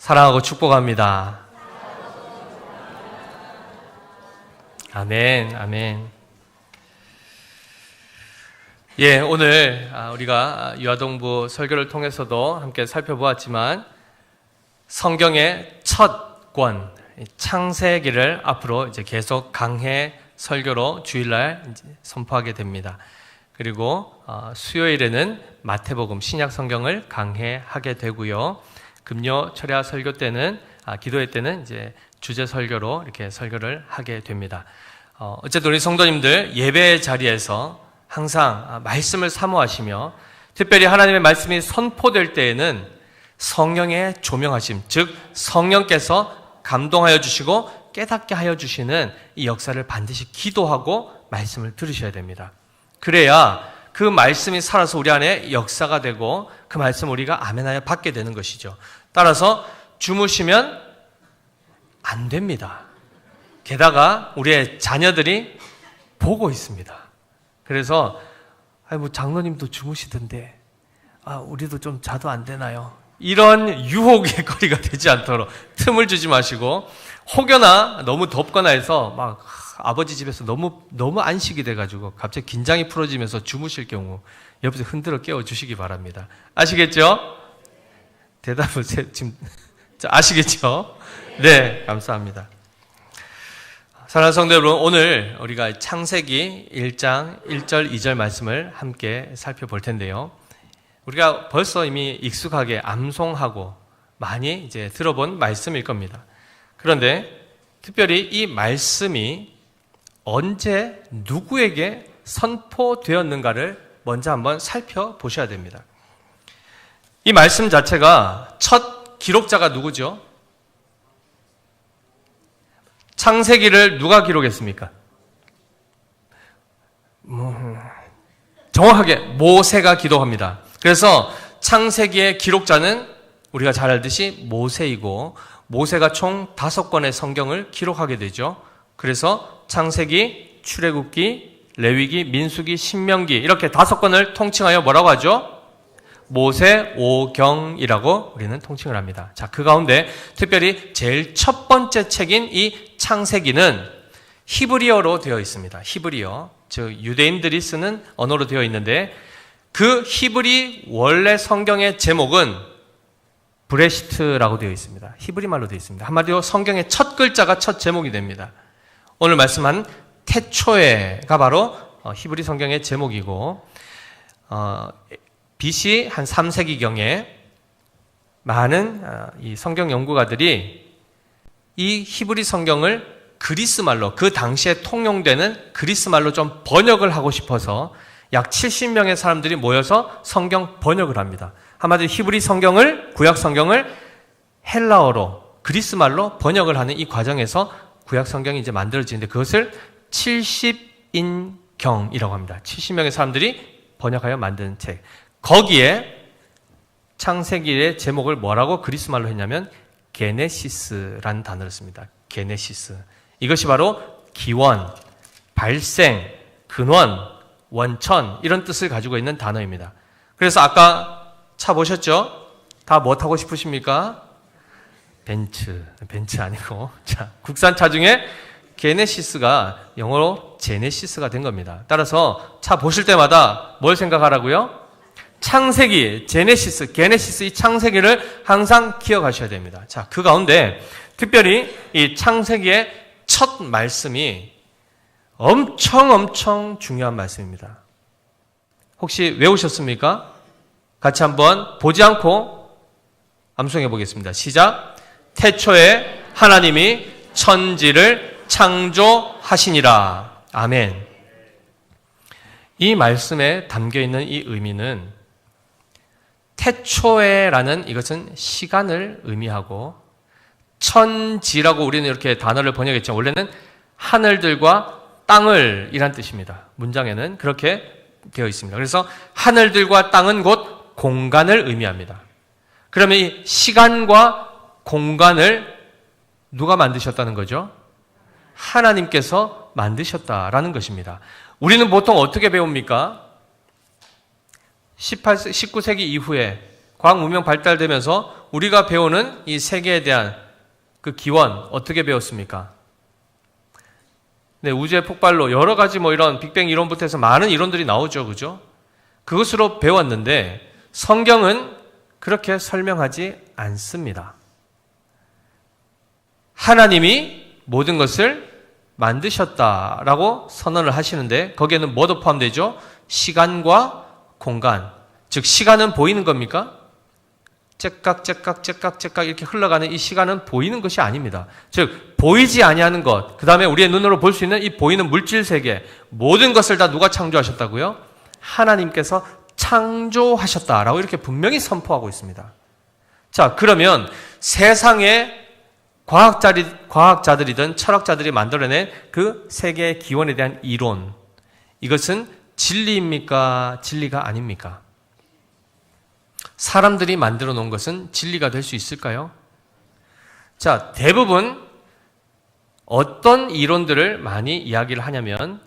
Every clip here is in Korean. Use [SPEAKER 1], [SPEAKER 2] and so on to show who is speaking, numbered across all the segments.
[SPEAKER 1] 사랑하고 축복합니다. 아멘, 아멘. 예, 오늘 우리가 유아동부 설교를 통해서도 함께 살펴보았지만 성경의 첫 권, 창세기를 앞으로 이제 계속 강해 설교로 주일날 선포하게 됩니다. 그리고 수요일에는 마태복음 신약 성경을 강해하게 되고요. 금요 철야 설교 때는 기도회 때는 이제 주제 설교로 이렇게 설교를 하게 됩니다. 어쨌든 우리 성도님들 예배 자리에서 항상 말씀을 사모하시며 특별히 하나님의 말씀이 선포될 때에는 성령의 조명하심, 즉 성령께서 감동하여 주시고 깨닫게 하여 주시는 이 역사를 반드시 기도하고 말씀을 들으셔야 됩니다. 그래야 그 말씀이 살아서 우리 안에 역사가 되고 그 말씀 우리가 아멘하여 받게 되는 것이죠. 따라서 주무시면 안 됩니다. 게다가 우리의 자녀들이 보고 있습니다. 그래서 장로님도 주무시던데 우리도 좀 자도 안 되나요? 이런 유혹의 거리가 되지 않도록 틈을 주지 마시고, 혹여나 너무 덥거나 해서 막 아버지 집에서 너무 안식이 돼가지고 갑자기 긴장이 풀어지면서 주무실 경우 옆에서 흔들어 깨워주시기 바랍니다. 아시겠죠? 대답을 지금 아시겠죠? 네, 감사합니다. 사랑하는 성도 여러분, 오늘 우리가 창세기 1장 1절 2절 말씀을 함께 살펴볼 텐데요. 우리가 벌써 이미 익숙하게 암송하고 많이 이제 들어본 말씀일 겁니다. 그런데 특별히 이 말씀이 언제 누구에게 선포되었는가를 먼저 한번 살펴보셔야 됩니다. 이 말씀 자체가 첫 기록자가 누구죠? 창세기를 누가 기록했습니까? 정확하게 모세가 기록합니다. 그래서 창세기의 기록자는 우리가 잘 알듯이 모세이고, 모세가 총 5권의 성경을 기록하게 되죠. 그래서 창세기, 출애굽기, 레위기, 민수기, 신명기 이렇게 5권을 통칭하여 뭐라고 하죠? 모세오경이라고 우리는 통칭을 합니다. 자, 그 가운데 특별히 제일 첫 번째 책인 이 창세기는 히브리어로 되어 있습니다. 히브리어, 즉 유대인들이 쓰는 언어로 되어 있는데, 그 히브리 원래 성경의 제목은 브레시트라고 되어 있습니다. 히브리 말로 되어 있습니다. 한마디로 성경의 첫 글자가 첫 제목이 됩니다. 오늘 말씀한 태초에가 바로 히브리 성경의 제목이고, BC 한 3세기경에 많은 이 성경 연구가들이 이 히브리 성경을 그리스 말로, 그 당시에 통용되는 그리스 말로 좀 번역을 하고 싶어서 약 70명의 사람들이 모여서 성경 번역을 합니다. 한마디로 히브리 성경을, 구약 성경을 헬라어로, 그리스 말로 번역을 하는 이 과정에서 구약 성경이 이제 만들어지는데, 그것을 70인경이라고 합니다. 70명의 사람들이 번역하여 만든 책. 거기에 창세기의 제목을 뭐라고 그리스 말로 했냐면 게네시스라는 단어를 씁니다. 게네시스. 이것이 바로 기원, 발생, 근원, 원천 이런 뜻을 가지고 있는 단어입니다. 그래서 아까 차 보셨죠? 다 뭐 타고 싶으십니까? 벤츠 아니고, 자, 국산차 중에 게네시스가 영어로 제네시스가 된 겁니다. 따라서 차 보실 때마다 뭘 생각하라고요? 창세기, 제네시스, 게네시스, 이 창세기를 항상 기억하셔야 됩니다. 자, 그 가운데 특별히 이 창세기의 첫 말씀이 엄청 중요한 말씀입니다. 혹시 외우셨습니까? 같이 한번 보지 않고 암송해 보겠습니다. 시작. 태초에 하나님이 천지를 창조하시니라. 아멘. 이 말씀에 담겨 있는 이 의미는, 태초에라는 이것은 시간을 의미하고, 천지라고 우리는 이렇게 단어를 번역했죠. 원래는 하늘들과 땅을 이란 뜻입니다. 문장에는 그렇게 되어 있습니다. 그래서 하늘들과 땅은 곧 공간을 의미합니다. 그러면 이 시간과 공간을 누가 만드셨다는 거죠? 하나님께서 만드셨다라는 것입니다. 우리는 보통 어떻게 배웁니까? 19세기 이후에 과학 문명 발달되면서 우리가 배우는 이 세계에 대한 그 기원 어떻게 배웠습니까? 네, 우주의 폭발로 여러 가지 이런 빅뱅 이론부터 해서 많은 이론들이 나오죠. 그죠? 그것으로 배웠는데 성경은 그렇게 설명하지 않습니다. 하나님이 모든 것을 만드셨다라고 선언을 하시는데 거기에는 뭐도 포함되죠? 시간과 공간. 즉 시간은 보이는 겁니까? 째깍 이렇게 흘러가는 이 시간은 보이는 것이 아닙니다. 즉 보이지 아니하는 것, 그 다음에 우리의 눈으로 볼 수 있는 이 보이는 물질 세계, 모든 것을 다 누가 창조하셨다고요? 하나님께서 창조하셨다라고 이렇게 분명히 선포하고 있습니다. 자, 그러면 세상에 과학자들이든 철학자들이 만들어낸 그 세계의 기원에 대한 이론, 이것은 진리입니까? 진리가 아닙니까? 사람들이 만들어 놓은 것은 진리가 될 수 있을까요? 자, 대부분 어떤 이론들을 많이 이야기를 하냐면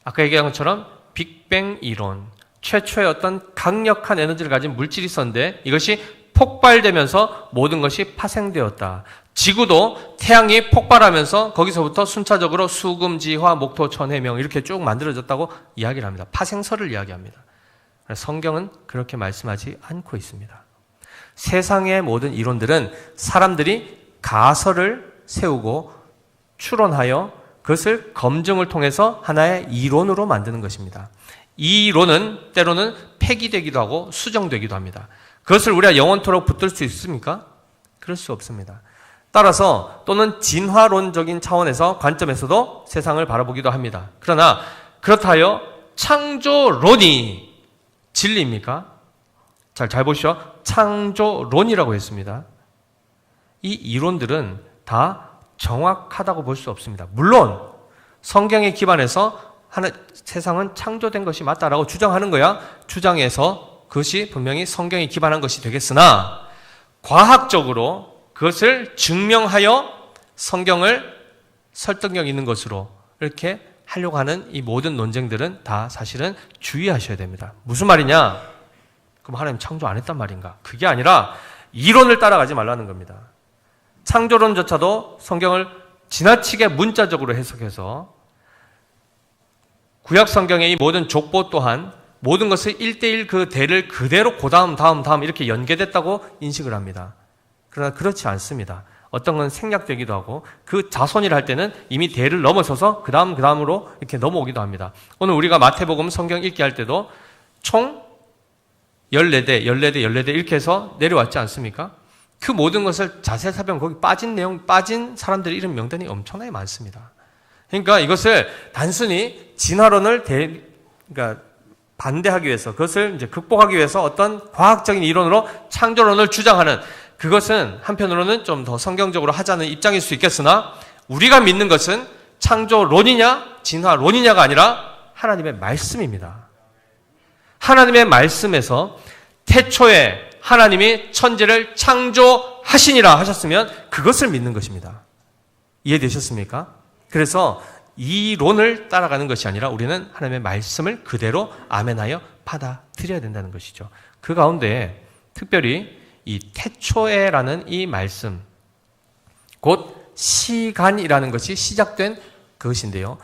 [SPEAKER 1] 아까 얘기한 것처럼 빅뱅 이론, 최초의 어떤 강력한 에너지를 가진 물질이 있었는데 이것이 폭발되면서 모든 것이 파생되었다. 지구도 태양이 폭발하면서 거기서부터 순차적으로 수금, 지화, 목토, 천, 해명 이렇게 쭉 만들어졌다고 이야기를 합니다. 파생설을 이야기합니다. 성경은 그렇게 말씀하지 않고 있습니다. 세상의 모든 이론들은 사람들이 가설을 세우고 추론하여 그것을 검증을 통해서 하나의 이론으로 만드는 것입니다. 이 이론은 때로는 폐기되기도 하고 수정되기도 합니다. 그것을 우리가 영원토록 붙들 수 있습니까? 그럴 수 없습니다. 따라서 또는 진화론적인 차원에서 관점에서도 세상을 바라보기도 합니다. 그러나 그렇다 하여 창조론이 진리입니까? 잘 보시죠. 창조론이라고 했습니다. 이 이론들은 다 정확하다고 볼 수 없습니다. 물론 성경에 기반해서 세상은 창조된 것이 맞다라고 주장하는 거야 주장해서 그것이 분명히 성경에 기반한 것이 되겠으나 과학적으로 그것을 증명하여 성경을 설득력 있는 것으로 이렇게 하려고 하는 이 모든 논쟁들은 다 사실은 주의하셔야 됩니다. 무슨 말이냐? 그럼 하나님 창조 안 했단 말인가? 그게 아니라 이론을 따라가지 말라는 겁니다. 창조론조차도 성경을 지나치게 문자적으로 해석해서 구약 성경의 이 모든 족보 또한 모든 것을 1대1 그 대를 그대로 다음 이렇게 연계됐다고 인식을 합니다. 그러나 그렇지 않습니다. 어떤 건 생략되기도 하고 그 자손이라 할 때는 이미 대를 넘어서서 그 다음으로 이렇게 넘어오기도 합니다. 오늘 우리가 마태복음 성경 읽기 할 때도 총 14대 이렇게 해서 내려왔지 않습니까? 그 모든 것을 자세히 살펴보면 거기 빠진 사람들의 이름 명단이 엄청나게 많습니다. 그러니까 이것을 단순히 진화론을 그러니까 반대하기 위해서 그것을 이제 극복하기 위해서 어떤 과학적인 이론으로 창조론을 주장하는 그것은 한편으로는 좀 더 성경적으로 하자는 입장일 수 있겠으나 우리가 믿는 것은 창조론이냐 진화론이냐가 아니라 하나님의 말씀입니다. 하나님의 말씀에서 태초에 하나님이 천지를 창조하시니라 하셨으면 그것을 믿는 것입니다. 이해되셨습니까? 그래서 이론을 따라가는 것이 아니라 우리는 하나님의 말씀을 그대로 아멘하여 받아들여야 된다는 것이죠. 그 가운데 특별히 이 태초에라는 이 말씀, 곧 시간이라는 것이 시작된 그것인데요.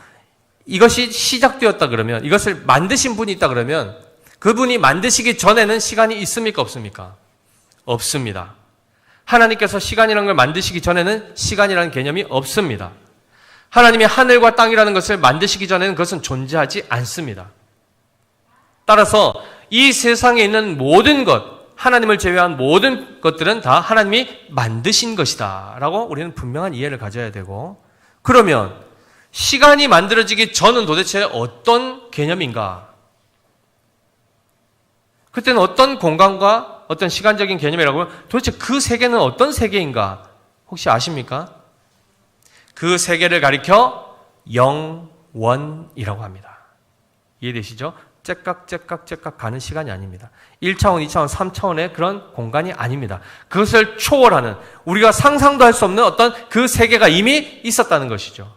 [SPEAKER 1] 이것이 시작되었다 그러면, 이것을 만드신 분이 있다 그러면 그분이 만드시기 전에는 시간이 있습니까? 없습니까? 없습니다. 하나님께서 시간이라는 걸 만드시기 전에는 시간이라는 개념이 없습니다. 하나님이 하늘과 땅이라는 것을 만드시기 전에는 그것은 존재하지 않습니다. 따라서 이 세상에 있는 모든 것, 하나님을 제외한 모든 것들은 다 하나님이 만드신 것이다 라고 우리는 분명한 이해를 가져야 되고, 그러면 시간이 만들어지기 전은 도대체 어떤 개념인가? 그때는 어떤 공간과 어떤 시간적인 개념이라고 하면 도대체 그 세계는 어떤 세계인가? 혹시 아십니까? 그 세계를 가리켜 영원이라고 합니다. 이해되시죠? 째깍 가는 시간이 아닙니다. 1차원, 2차원, 3차원의 그런 공간이 아닙니다. 그것을 초월하는, 우리가 상상도 할 수 없는 어떤 그 세계가 이미 있었다는 것이죠.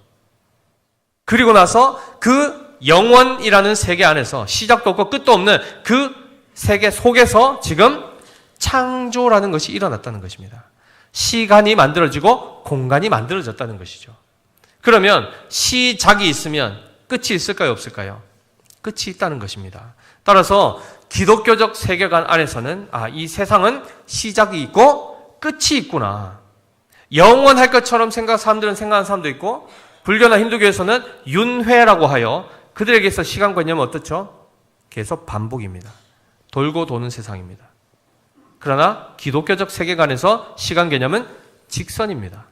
[SPEAKER 1] 그리고 나서 그 영원이라는 세계 안에서 시작도 없고 끝도 없는 그 세계 속에서 지금 창조라는 것이 일어났다는 것입니다. 시간이 만들어지고 공간이 만들어졌다는 것이죠. 그러면 시작이 있으면 끝이 있을까요, 없을까요? 끝이 있다는 것입니다. 따라서 기독교적 세계관 안에서는 이 세상은 시작이 있고 끝이 있구나. 영원할 것처럼 사람들은 생각하는 사람도 있고, 불교나 힌두교에서는 윤회라고 하여 그들에게서 시간관념은 어떻죠? 계속 반복입니다. 돌고 도는 세상입니다. 그러나 기독교적 세계관에서 시간 개념은 직선입니다.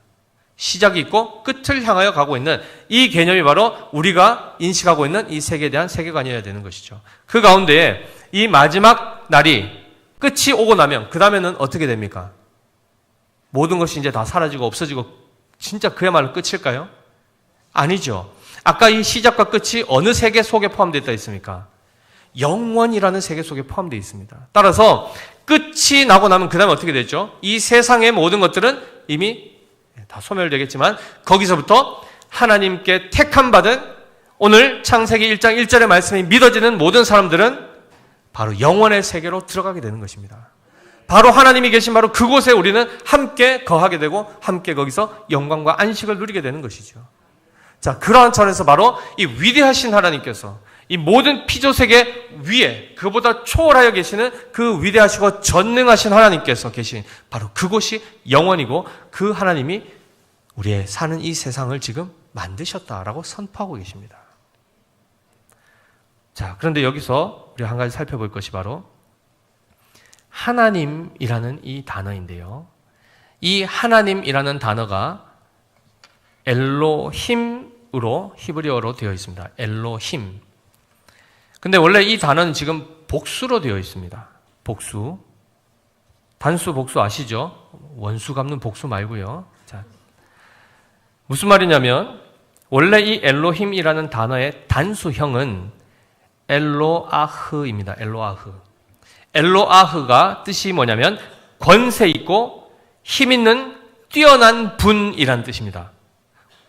[SPEAKER 1] 시작이 있고 끝을 향하여 가고 있는 이 개념이 바로 우리가 인식하고 있는 이 세계에 대한 세계관이어야 되는 것이죠. 그 가운데 이 마지막 날이 끝이 오고 나면 그 다음에는 어떻게 됩니까? 모든 것이 이제 다 사라지고 없어지고 진짜 그야말로 끝일까요? 아니죠. 아까 이 시작과 끝이 어느 세계 속에 포함되어 있다 했습니까? 영원이라는 세계 속에 포함되어 있습니다. 따라서 끝이 나고 나면 그 다음에 어떻게 되죠? 이 세상의 모든 것들은 이미 다 소멸되겠지만 거기서부터 하나님께 택함받은 오늘 창세기 1장 1절의 말씀이 믿어지는 모든 사람들은 바로 영원의 세계로 들어가게 되는 것입니다. 바로 하나님이 계신 바로 그곳에 우리는 함께 거하게 되고 함께 거기서 영광과 안식을 누리게 되는 것이죠. 자, 그러한 차원에서 바로 이 위대하신 하나님께서 이 모든 피조세계 위에 그보다 초월하여 계시는 그 위대하시고 전능하신 하나님께서 계신 바로 그곳이 영원이고 그 하나님이 우리의 사는 이 세상을 지금 만드셨다라고 선포하고 계십니다. 자, 그런데 여기서 우리가 한 가지 살펴볼 것이 바로 하나님이라는 이 단어인데요. 이 하나님이라는 단어가 엘로힘으로 히브리어로 되어 있습니다. 엘로힘. 근데 원래 이 단어는 지금 복수로 되어 있습니다. 복수. 단수 복수 아시죠? 원수 갚는 복수 말고요. 자, 무슨 말이냐면 원래 이 엘로힘이라는 단어의 단수형은 엘로아흐입니다. 엘로아흐. 엘로아흐가 뜻이 뭐냐면 권세 있고 힘 있는 뛰어난 분이라는 뜻입니다.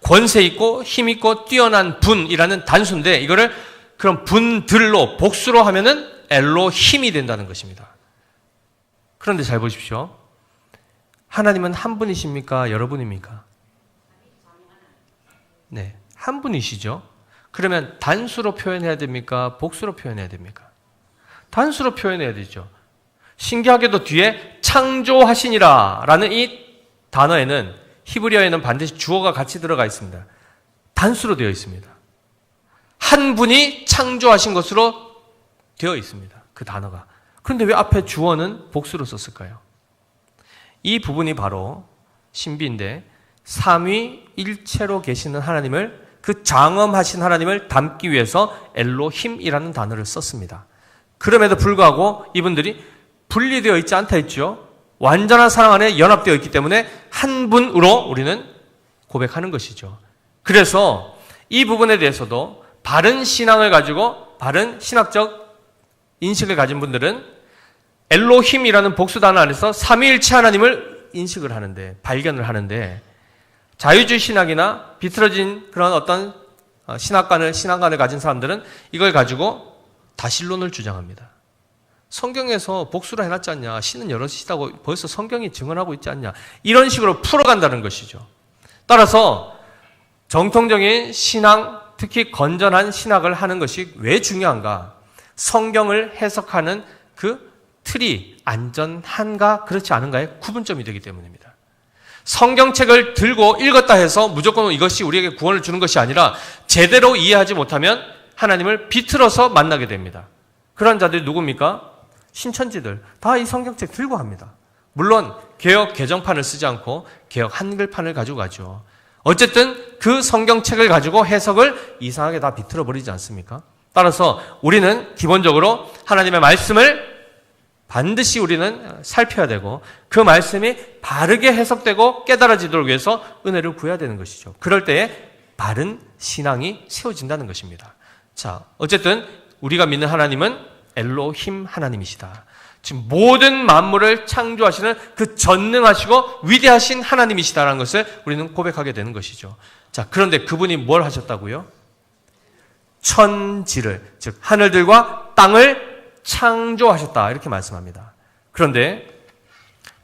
[SPEAKER 1] 권세 있고 힘 있고 뛰어난 분이라는 단수인데 이거를 그럼 분들로 복수로 하면은 엘로힘이 된다는 것입니다. 그런데 잘 보십시오. 하나님은 한 분이십니까? 여러 분입니까? 네, 한 분이시죠. 그러면 단수로 표현해야 됩니까? 복수로 표현해야 됩니까? 단수로 표현해야 되죠. 신기하게도 뒤에 창조하시니라 라는 이 단어에는 히브리어에는 반드시 주어가 같이 들어가 있습니다. 단수로 되어 있습니다. 한 분이 창조하신 것으로 되어 있습니다. 그 단어가. 그런데 왜 앞에 주어는 복수로 썼을까요? 이 부분이 바로 신비인데 삼위일체로 계시는 하나님을 그 장엄하신 하나님을 담기 위해서 엘로힘이라는 단어를 썼습니다. 그럼에도 불구하고 이분들이 분리되어 있지 않다 했죠. 완전한 사랑 안에 연합되어 있기 때문에 한 분으로 우리는 고백하는 것이죠. 그래서 이 부분에 대해서도 바른 신앙을 가지고 바른 신학적 인식을 가진 분들은 엘로힘이라는 복수 단어 안에서 삼위일체 하나님을 인식을 하는데, 발견을 하는데, 자유주의 신학이나 비틀어진 그런 어떤 신앙관을 가진 사람들은 이걸 가지고 다신론을 주장합니다. 성경에서 복수로 해놨지 않냐, 신은 여럿이시다고 벌써 성경이 증언하고 있지 않냐, 이런 식으로 풀어간다는 것이죠. 따라서 정통적인 신앙, 특히 건전한 신학을 하는 것이 왜 중요한가? 성경을 해석하는 그 틀이 안전한가 그렇지 않은가의 구분점이 되기 때문입니다. 성경책을 들고 읽었다 해서 무조건 이것이 우리에게 구원을 주는 것이 아니라 제대로 이해하지 못하면 하나님을 비틀어서 만나게 됩니다. 그런 자들이 누굽니까? 신천지들. 다 이 성경책 들고 합니다. 물론 개역 개정판을 쓰지 않고 개역 한글판을 가지고 가죠. 어쨌든 그 성경책을 가지고 해석을 이상하게 다 비틀어 버리지 않습니까? 따라서 우리는 기본적으로 하나님의 말씀을 반드시 우리는 살펴야 되고 그 말씀이 바르게 해석되고 깨달아지도록 위해서 은혜를 구해야 되는 것이죠. 그럴 때에 바른 신앙이 세워진다는 것입니다. 자, 어쨌든 우리가 믿는 하나님은 엘로힘 하나님이시다. 지금 모든 만물을 창조하시는 그 전능하시고 위대하신 하나님이시다라는 것을 우리는 고백하게 되는 것이죠. 자, 그런데 그분이 뭘 하셨다고요? 천지를, 즉 하늘들과 땅을 창조하셨다 이렇게 말씀합니다. 그런데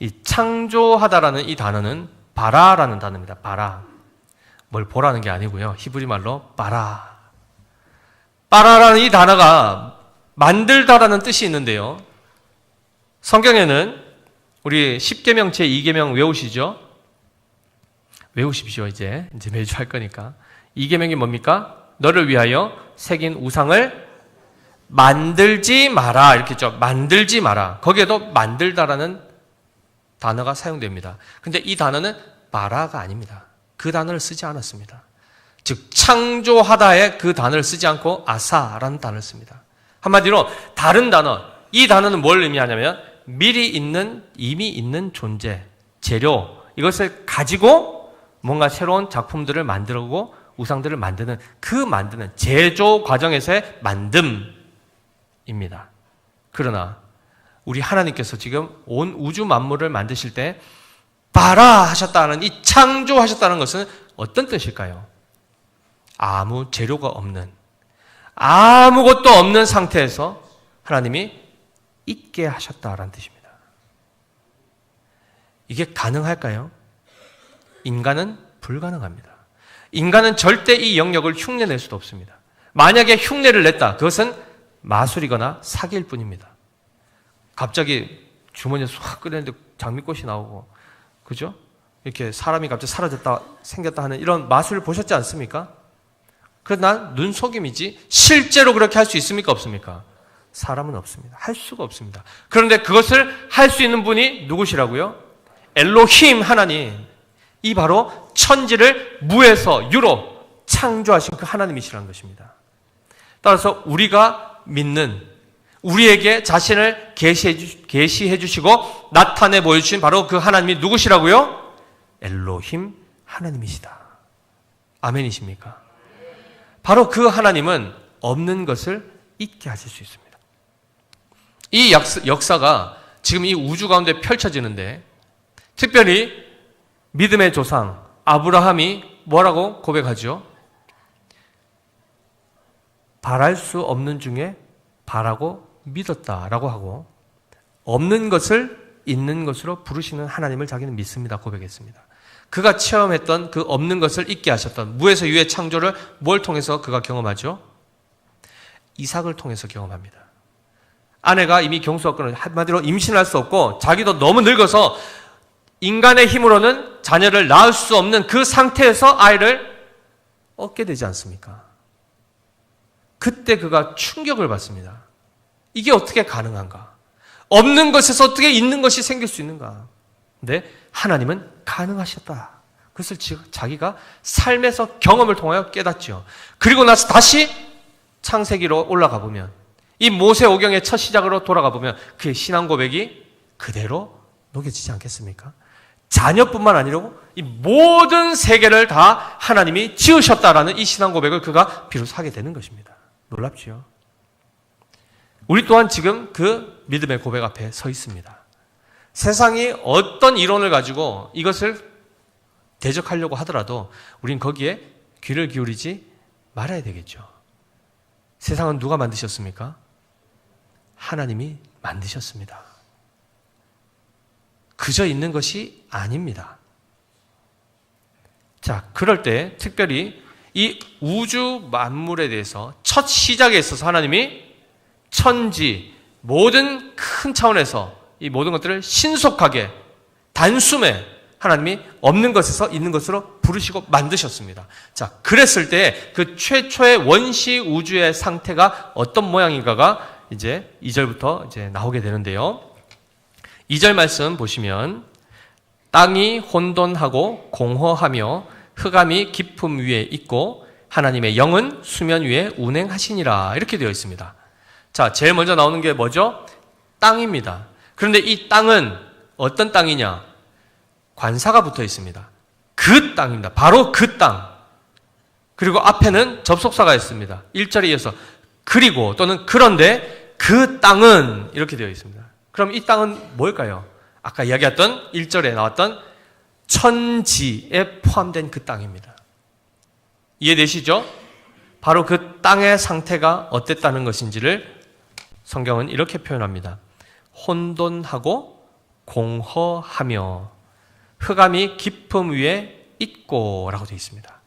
[SPEAKER 1] 이 창조하다라는 이 단어는 바라라는 단어입니다. 바라. 뭘 보라는 게 아니고요. 히브리 말로 바라. 바라라는 이 단어가 만들다라는 뜻이 있는데요. 성경에는 우리 10계명 제2계명 외우시죠? 외우십시오. 이제 매주 할 거니까. 2계명이 뭡니까? 너를 위하여 새긴 우상을 만들지 마라. 이렇게 했죠. 만들지 마라. 거기에도 만들다라는 단어가 사용됩니다. 근데 이 단어는 바라가 아닙니다. 그 단어를 쓰지 않았습니다. 즉 창조하다의 그 단어를 쓰지 않고 아사라는 단어를 씁니다. 한마디로 다른 단어, 이 단어는 뭘 의미하냐면 이미 있는 존재, 재료, 이것을 가지고 뭔가 새로운 작품들을 만들고 우상들을 만드는 제조 과정에서의 만듦입니다. 그러나 우리 하나님께서 지금 온 우주 만물을 만드실 때 바라 하셨다는 이 창조하셨다는 것은 어떤 뜻일까요? 아무 재료가 없는, 아무것도 없는 상태에서 하나님이 있게 하셨다라는 뜻입니다. 이게 가능할까요? 인간은 불가능합니다. 인간은 절대 이 영역을 흉내낼 수도 없습니다. 만약에 흉내를 냈다, 그것은 마술이거나 사기일 뿐입니다. 갑자기 주머니에서 확 꺼냈는데 장미꽃이 나오고, 그죠? 이렇게 사람이 갑자기 사라졌다, 생겼다 하는 이런 마술을 보셨지 않습니까? 그러나 눈속임이지 실제로 그렇게 할 수 있습니까? 없습니까? 사람은 없습니다. 할 수가 없습니다. 그런데 그것을 할 수 있는 분이 누구시라고요? 엘로힘 하나님. 이 바로 천지를 무에서 유로 창조하신 그 하나님이시라는 것입니다. 따라서 우리가 믿는, 우리에게 자신을 계시해 주시고 나타내 보여주신 바로 그 하나님이 누구시라고요? 엘로힘 하나님이시다. 아멘이십니까? 바로 그 하나님은 없는 것을 있게 하실 수 있습니다. 이 역사가 지금 이 우주 가운데 펼쳐지는데, 특별히 믿음의 조상 아브라함이 뭐라고 고백하죠? 바랄 수 없는 중에 바라고 믿었다라고 하고, 없는 것을 있는 것으로 부르시는 하나님을 자기는 믿습니다 고백했습니다. 그가 체험했던 그 없는 것을 있게 하셨던 무에서 유의 창조를 뭘 통해서 그가 경험하죠? 이삭을 통해서 경험합니다. 아내가 이미 경수했거나 한마디로 임신할 수 없고 자기도 너무 늙어서 인간의 힘으로는 자녀를 낳을 수 없는 그 상태에서 아이를 얻게 되지 않습니까? 그때 그가 충격을 받습니다. 이게 어떻게 가능한가? 없는 것에서 어떻게 있는 것이 생길 수 있는가? 근데 하나님은 가능하셨다. 그것을 자기가 삶에서 경험을 통하여 깨닫죠. 그리고 나서 다시 창세기로 올라가 보면, 이 모세오경의 첫 시작으로 돌아가 보면 그의 신앙 고백이 그대로 녹여지지 않겠습니까? 자녀뿐만 아니라 이 모든 세계를 다 하나님이 지으셨다라는 이 신앙 고백을 그가 비로소 하게 되는 것입니다. 놀랍지요? 우리 또한 지금 그 믿음의 고백 앞에 서 있습니다. 세상이 어떤 이론을 가지고 이것을 대적하려고 하더라도 우린 거기에 귀를 기울이지 말아야 되겠죠. 세상은 누가 만드셨습니까? 하나님이 만드셨습니다. 그저 있는 것이 아닙니다. 자, 그럴 때 특별히 이 우주 만물에 대해서 첫 시작에 있어서 하나님이 천지 모든 큰 차원에서 이 모든 것들을 신속하게 단숨에 하나님이 없는 것에서 있는 것으로 부르시고 만드셨습니다. 자, 그랬을 때 그 최초의 원시 우주의 상태가 어떤 모양인가가 이제 2절부터 이제 나오게 되는데요. 2절 말씀 보시면 땅이 혼돈하고 공허하며 흑암이 깊음 위에 있고 하나님의 영은 수면 위에 운행하시니라 이렇게 되어 있습니다. 자, 제일 먼저 나오는 게 뭐죠? 땅입니다. 그런데 이 땅은 어떤 땅이냐? 관사가 붙어 있습니다. 그 땅입니다. 바로 그 땅. 그리고 앞에는 접속사가 있습니다. 1절에 이어서 그리고 또는 그런데 그 땅은 이렇게 되어 있습니다. 그럼 이 땅은 뭘까요? 아까 이야기했던 1절에 나왔던 천지에 포함된 그 땅입니다. 이해되시죠? 바로 그 땅의 상태가 어땠다는 것인지를 성경은 이렇게 표현합니다. 혼돈하고 공허하며 흑암이 깊음 위에 있고 라고 되어 있습니다.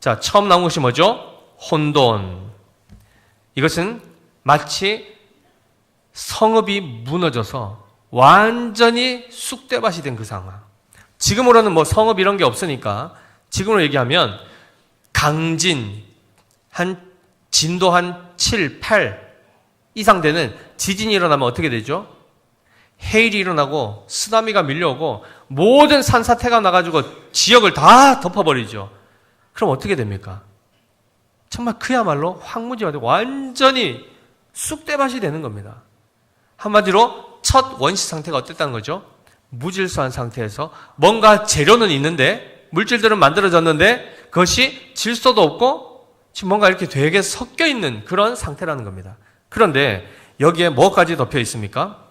[SPEAKER 1] 자, 처음 나온 것이 뭐죠? 혼돈. 이것은 마치 성읍이 무너져서 완전히 쑥대밭이 된 그 상황. 지금으로는 뭐 성읍 이런 게 없으니까 지금으로 얘기하면 강진, 진도 한 7, 8 이상 되는 지진이 일어나면 어떻게 되죠? 해일이 일어나고 쓰나미가 밀려오고 모든 산사태가 나가지고 지역을 다 덮어버리죠. 그럼 어떻게 됩니까? 정말 그야말로 황무지가 되고 완전히 쑥대밭이 되는 겁니다. 한마디로 첫 원시 상태가 어땠다는 거죠? 무질서한 상태에서 뭔가 재료는 있는데 물질들은 만들어졌는데 그것이 질서도 없고 지금 뭔가 이렇게 되게 섞여 있는 그런 상태라는 겁니다. 그런데 여기에 뭐까지 덮여 있습니까?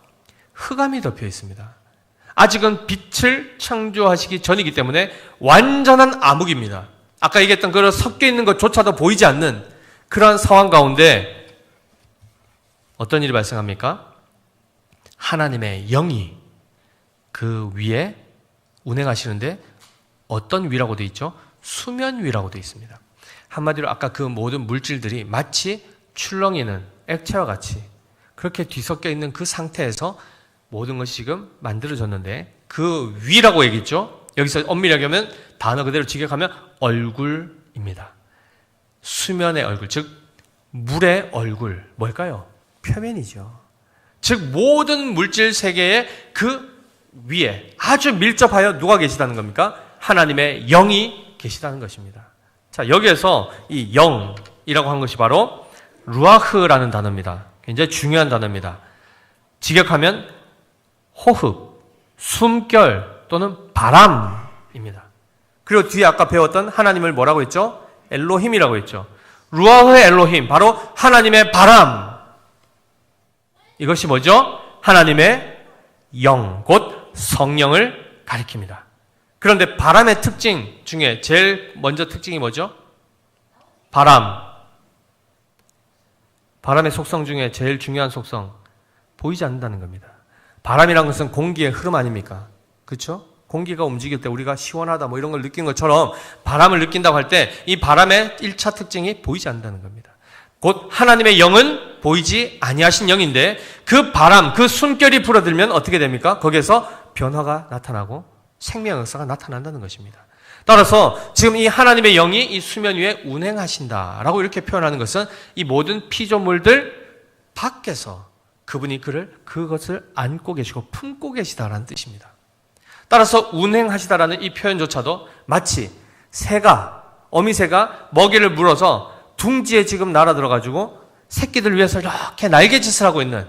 [SPEAKER 1] 흑암이 덮여 있습니다. 아직은 빛을 창조하시기 전이기 때문에 완전한 암흑입니다. 아까 얘기했던 그런 섞여 있는 것조차도 보이지 않는 그러한 상황 가운데 어떤 일이 발생합니까? 하나님의 영이 그 위에 운행하시는데 어떤 위라고 되어 있죠? 수면 위라고 되어 있습니다. 한마디로 아까 그 모든 물질들이 마치 출렁이는 액체와 같이 그렇게 뒤섞여 있는 그 상태에서 모든 것이 지금 만들어졌는데 그 위라고 얘기했죠? 여기서 엄밀하게 하면 단어 그대로 직역하면 얼굴입니다. 수면의 얼굴, 즉 물의 얼굴, 뭘까요? 표면이죠. 즉 모든 물질 세계의 그 위에 아주 밀접하여 누가 계시다는 겁니까? 하나님의 영이 계시다는 것입니다. 자, 여기에서 이 영이라고 한 것이 바로 루아흐라는 단어입니다. 굉장히 중요한 단어입니다. 직역하면 호흡, 숨결 또는 바람입니다. 그리고 뒤에 아까 배웠던 하나님을 뭐라고 했죠? 엘로힘이라고 했죠. 루아흐 엘로힘, 바로 하나님의 바람. 이것이 뭐죠? 하나님의 영, 곧 성령을 가리킵니다. 그런데 바람의 특징 중에 제일 먼저 특징이 뭐죠? 바람. 바람의 속성 중에 제일 중요한 속성, 보이지 않는다는 겁니다. 바람이라는 것은 공기의 흐름 아닙니까? 그렇죠? 공기가 움직일 때 우리가 시원하다 뭐 이런 걸 느낀 것처럼 바람을 느낀다고 할 때 이 바람의 1차 특징이 보이지 않는다는 겁니다. 곧 하나님의 영은 보이지 아니하신 영인데 그 바람, 그 숨결이 불어들면 어떻게 됩니까? 거기에서 변화가 나타나고 생명 역사가 나타난다는 것입니다. 따라서 지금 이 하나님의 영이 이 수면 위에 운행하신다라고 이렇게 표현하는 것은 이 모든 피조물들 밖에서 그분이 그것을 안고 계시고 품고 계시다라는 뜻입니다. 따라서 운행하시다라는 이 표현조차도 마치 어미새가 먹이를 물어서 둥지에 지금 날아들어가지고 새끼들 위해서 이렇게 날개짓을 하고 있는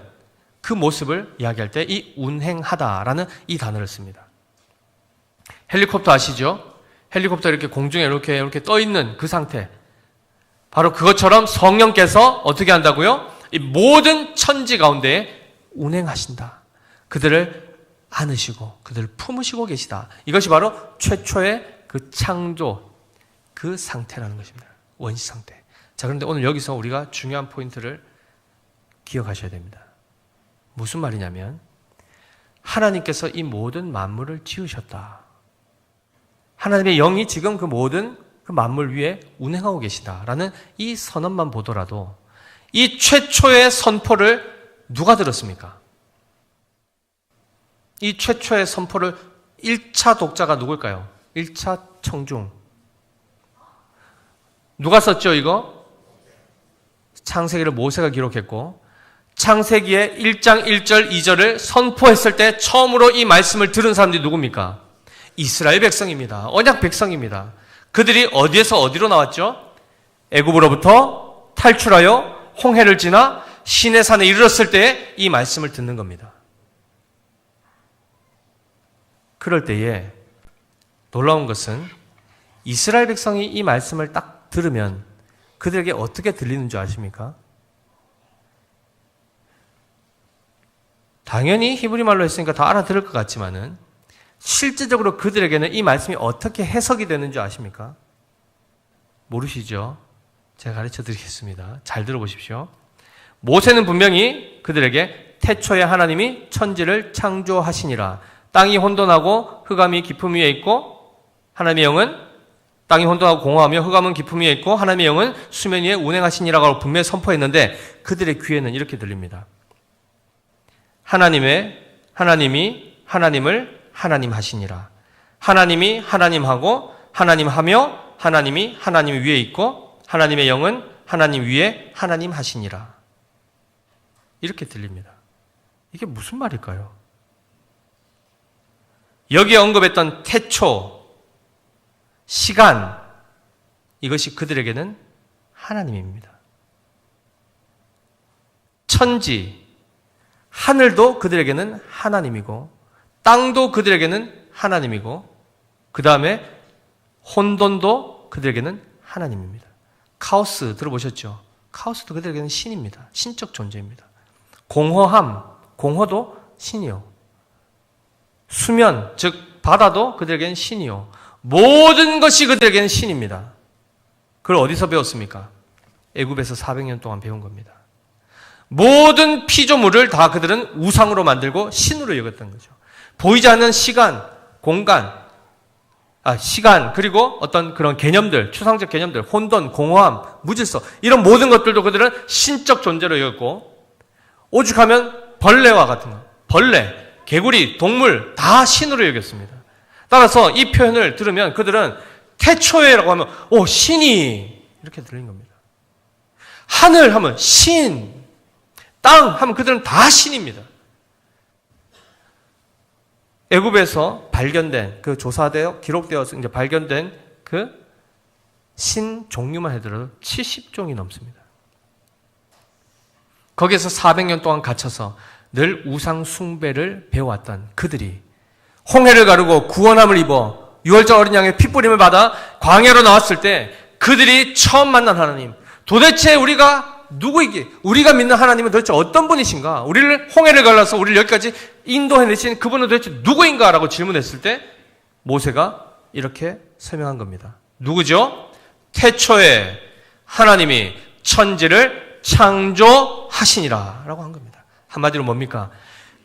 [SPEAKER 1] 그 모습을 이야기할 때 이 운행하다라는 이 단어를 씁니다. 헬리콥터 아시죠? 헬리콥터 이렇게 공중에 이렇게 떠 있는 그 상태. 바로 그것처럼 성령께서 어떻게 한다고요? 이 모든 천지 가운데 운행하신다. 그들을 안으시고 그들을 품으시고 계시다. 이것이 바로 최초의 그 창조, 그 상태라는 것입니다. 원시 상태. 자, 그런데 오늘 여기서 우리가 중요한 포인트를 기억하셔야 됩니다. 무슨 말이냐면 하나님께서 이 모든 만물을 지으셨다. 하나님의 영이 지금 그 모든 그 만물 위에 운행하고 계시다라는 이 선언만 보더라도 이 최초의 선포를 누가 들었습니까? 이 최초의 선포를 1차 독자가 누굴까요? 1차 청중. 누가 썼죠, 이거? 창세기를 모세가 기록했고 창세기의 1장 1절 2절을 선포했을 때 처음으로 이 말씀을 들은 사람들이 누굽니까? 이스라엘 백성입니다. 언약 백성입니다. 그들이 어디에서 어디로 나왔죠? 애굽으로부터 탈출하여 홍해를 지나 시내산에 이르렀을 때 이 말씀을 듣는 겁니다. 그럴 때에 놀라운 것은 이스라엘 백성이 이 말씀을 딱 들으면 그들에게 어떻게 들리는 줄 아십니까? 당연히 히브리 말로 했으니까 다 알아들을 것 같지만은 실제적으로 그들에게는 이 말씀이 어떻게 해석이 되는 줄 아십니까? 모르시죠? 제가 가르쳐 드리겠습니다. 잘 들어보십시오. 모세는 분명히 그들에게 태초에 하나님이 천지를 창조하시니라. 땅이 혼돈하고 흑암이 깊음 위에 있고 하나님의 영은 땅이 혼돈하고 공허하며 흑암은 깊음 위에 있고 하나님의 영은 수면 위에 운행하시니라고 분명히 선포했는데 그들의 귀에는 이렇게 들립니다. 하나님이 하나님을 하나님 하시니라. 하나님이 하나님하고 하나님하며 하나님이 하나님 위에 있고 하나님의 영은 하나님 위에 하나님 하시니라. 이렇게 들립니다. 이게 무슨 말일까요? 여기에 언급했던 태초, 시간, 이것이 그들에게는 하나님입니다. 천지, 하늘도 그들에게는 하나님이고 땅도 그들에게는 하나님이고 그 다음에 혼돈도 그들에게는 하나님입니다. 카오스 들어보셨죠? 카오스도 그들에게는 신입니다. 신적 존재입니다. 공허함, 공허도 신이요. 수면, 즉 바다도 그들에게는 신이요. 모든 것이 그들에게는 신입니다. 그걸 어디서 배웠습니까? 애굽에서 400년 동안 배운 겁니다. 모든 피조물을 다 그들은 우상으로 만들고 신으로 여겼던 거죠. 보이지 않는 시간, 공간, 시간, 그리고 어떤 그런 개념들, 추상적 개념들, 혼돈, 공허함, 무질서, 이런 모든 것들도 그들은 신적 존재로 여겼고, 오죽하면 벌레와 같은 거, 벌레, 개구리, 동물, 다 신으로 여겼습니다. 따라서 이 표현을 들으면 그들은 태초에라고 하면, 신이, 이렇게 들린 겁니다. 하늘 하면 신, 땅 하면 그들은 다 신입니다. 애굽에서 발견된 그 조사되어 기록되어서 이제 발견된 그 신 종류만 해도 70종이 넘습니다. 거기에서 400년 동안 갇혀서 늘 우상 숭배를 배워왔던 그들이 홍해를 가르고 구원함을 입어 유월절 어린 양의 핏부림을 받아 광야로 나왔을 때 그들이 처음 만난 하나님, 도대체 우리가 누구이기? 우리가 믿는 하나님은 도대체 어떤 분이신가? 우리를 홍해를 갈라서 우리를 여기까지 인도해내신 그분은 도대체 누구인가? 라고 질문했을 때 모세가 이렇게 설명한 겁니다. 누구죠? 태초에 하나님이 천지를 창조하시니라 라고 한 겁니다. 한마디로 뭡니까?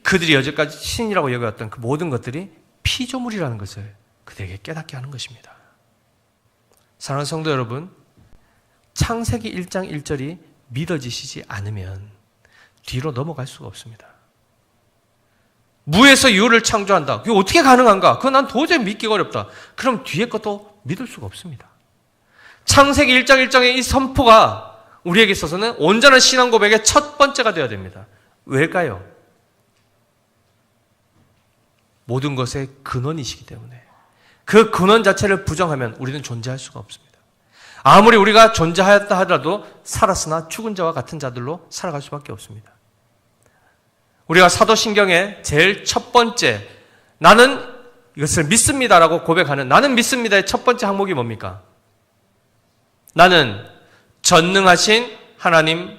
[SPEAKER 1] 그들이 여태까지 신이라고 여겨왔던 그 모든 것들이 피조물이라는 것을 그들에게 깨닫게 하는 것입니다. 사랑하는 성도 여러분, 창세기 1장 1절이 믿어지시지 않으면 뒤로 넘어갈 수가 없습니다. 무에서 유를 창조한다. 그게 어떻게 가능한가? 그건 난 도저히 믿기가 어렵다. 그럼 뒤에 것도 믿을 수가 없습니다. 창세기 1장 1장의 이 선포가 우리에게 있어서는 온전한 신앙 고백의 첫 번째가 되어야 됩니다. 왜일까요? 모든 것의 근원이시기 때문에 그 근원 자체를 부정하면 우리는 존재할 수가 없습니다. 아무리 우리가 존재하였다 하더라도 살았으나 죽은 자와 같은 자들로 살아갈 수밖에 없습니다. 우리가 사도신경의 제일 첫 번째 나는 이것을 믿습니다라고 고백하는 나는 믿습니다의 첫 번째 항목이 뭡니까? 나는 전능하신 하나님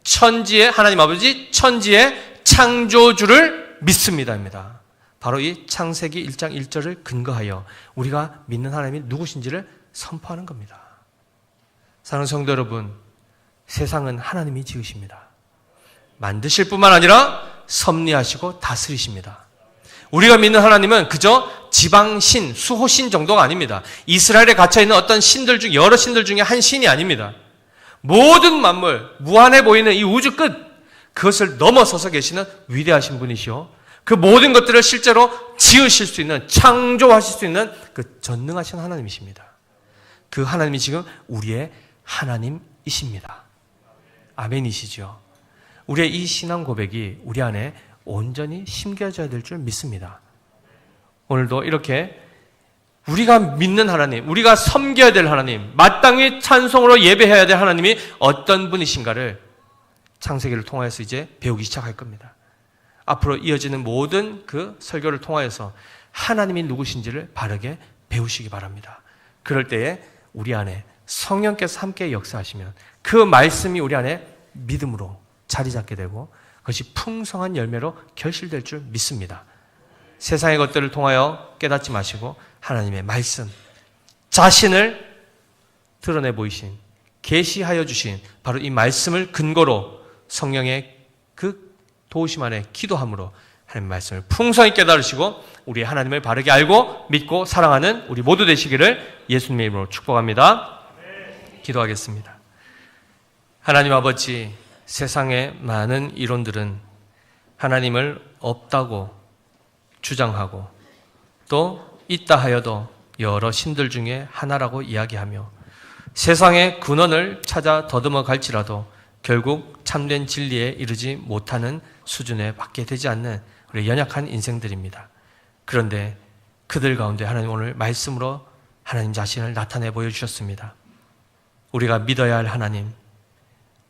[SPEAKER 1] 천지의 하나님 아버지 천지의 창조주를 믿습니다입니다. 바로 이 창세기 1장 1절을 근거하여 우리가 믿는 하나님이 누구신지를 선포하는 겁니다. 사랑하는 성도 여러분, 세상은 하나님이 지으십니다. 만드실 뿐만 아니라 섭리하시고 다스리십니다. 우리가 믿는 하나님은 그저 지방신, 수호신 정도가 아닙니다. 이스라엘에 갇혀있는 어떤 신들 중 여러 신들 중에 한 신이 아닙니다. 모든 만물, 무한해 보이는 이 우주 끝, 그것을 넘어서서 계시는 위대하신 분이시오. 그 모든 것들을 실제로 지으실 수 있는, 창조하실 수 있는 그 전능하신 하나님이십니다. 그 하나님이 지금 우리의 하나님이십니다. 아멘이시죠? 우리의 이 신앙 고백이 우리 안에 온전히 심겨져야 될 줄 믿습니다. 오늘도 이렇게 우리가 믿는 하나님, 우리가 섬겨야 될 하나님, 마땅히 찬송으로 예배해야 될 하나님이 어떤 분이신가를 창세기를 통하여서 이제 배우기 시작할 겁니다. 앞으로 이어지는 모든 그 설교를 통하여서 하나님이 누구신지를 바르게 배우시기 바랍니다. 그럴 때에 우리 안에 성령께서 함께 역사하시면 그 말씀이 우리 안에 믿음으로 자리 잡게 되고 그것이 풍성한 열매로 결실될 줄 믿습니다. 세상의 것들을 통하여 깨닫지 마시고 하나님의 말씀, 자신을 드러내 보이신, 계시하여 주신 바로 이 말씀을 근거로 성령의 그 도우심 안에 기도함으로 하나님 말씀을 풍성히 깨달으시고 우리 하나님을 바르게 알고 믿고 사랑하는 우리 모두 되시기를 예수님의 이름으로 축복합니다. 기도하겠습니다. 하나님 아버지, 세상의 많은 이론들은 하나님을 없다고 주장하고 또 있다 하여도 여러 신들 중에 하나라고 이야기하며 세상의 근원을 찾아 더듬어 갈지라도 결국 참된 진리에 이르지 못하는 수준에 밖에 되지 않는 우리 연약한 인생들입니다. 그런데 그들 가운데 하나님 오늘 말씀으로 하나님 자신을 나타내 보여주셨습니다. 우리가 믿어야 할 하나님,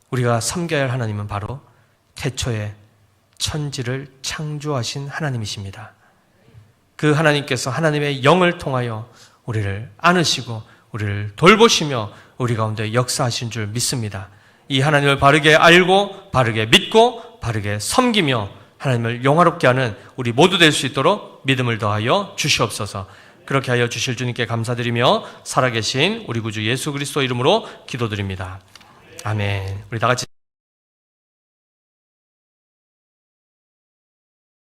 [SPEAKER 1] 우리가 섬겨야 할 하나님은 바로 태초에 천지를 창조하신 하나님이십니다. 그 하나님께서 하나님의 영을 통하여 우리를 안으시고 우리를 돌보시며 우리 가운데 역사하신 줄 믿습니다. 이 하나님을 바르게 알고 바르게 믿고 바르게 섬기며 하나님을 영화롭게 하는 우리 모두 될 수 있도록 믿음을 더하여 주시옵소서. 그렇게 하여 주실 주님께 감사드리며 살아계신 우리 구주 예수 그리스도 이름으로 기도드립니다. 아멘. 우리 다 같이